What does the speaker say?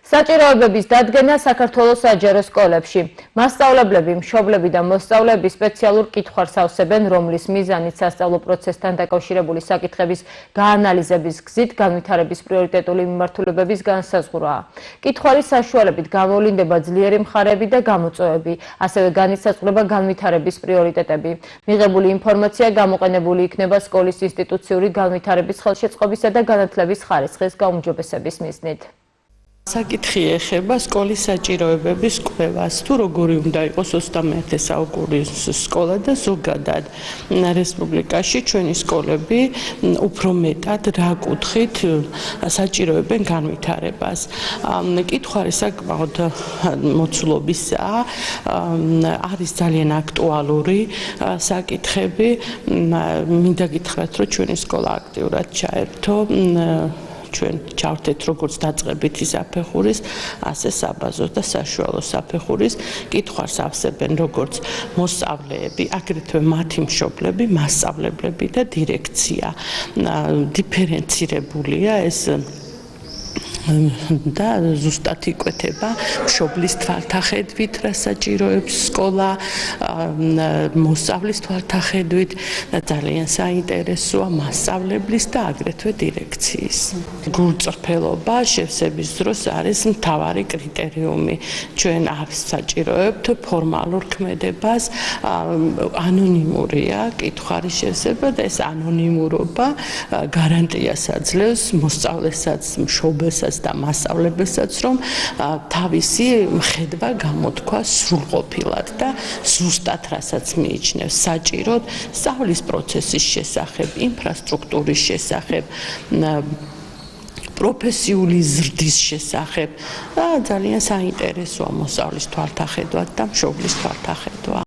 საჭიროებების დადგენა საქართველოს საჯარო სკოლებში. მასწავლებლები, მშობლები და მოსწავლეები სპეციალურ კითხვარს ავსებენ, რომლის მიზანით სასწავლო პროცესთან დაკავშირებული საკითხების გაანალიზების გზით განვითარების პრიორიტეტული მიმართულებების განსაზღვრაა. კითხვარის საშუალებით გამოვლინდება ძლიერი მხარეები და გამოწვევები, ასევე განისაზღვრება განვითარების პრიორიტეტები. მიღებული ინფორმაცია გამოყენებული იქნება სკოლის ინსტიტუციური განვითარების ხელშეწყობისა და განათლების ხარისხის გაუმჯობესების მიზნით. საკითხი ეხება სკოლის საჭიროებების კვლევას, თუ როგორი უნდა იყოს 21 საუკუნის სკოლა და ზოგადად რესპუბლიკაში ჩვენი სკოლები უფრო მეტად რა კუთხით საჭიროებენ განვითარებას. კითხვარი საკმაოდ მოცულობისაა, არის ძალიან აქტუალური საკითხები. მინდა გითხრათ, რომ ჩვენი სკოლა აქტიურად ჩაერთო ჩვენ ჩავთეთ როგორც დაწყებითი საფეხურის, ასე საბაზრო და საშუალო საფეხურის კითხვარს ავსებენ როგორც მოსწავლეები, აგრეთვე მათი მშობლები, მასწავლებლები და დირექცია. დიფერენცირებულია ეს და ზუსტად იკვეთება მშობლის თვალთახედვით, რა საჭიროებს სკოლა, მოსწავლის თვალთახედვით და ძალიან საინტერესოა მასწავლებლის და აგრეთვე დირექციის. გულწრფელობა შევსების დროს არის მთავარი კრიტერიუმი. ჩვენ ავსაჭიროებთ ფორმალურ ქმედებას, ანონიმურია კითხვის შევსება და ეს ანონიმურობა გარანტიას აძლევს მოსწავლესაც, მშობელსაც და მასწავლებელსაც, რომ თავისი მხედვა გამოთქვა სრულყოფილად და ზუსტად რასაც მიიჩნევს საჭიროდ სწავლის პროცესის შესახებ, ინფრასტრუქტურის შესახებ, პროფესიული ზრდის შესახებ და ძალიან საინტერესოა მოსწავლის თვალთახედვა და მშობლის თვალთახედვა.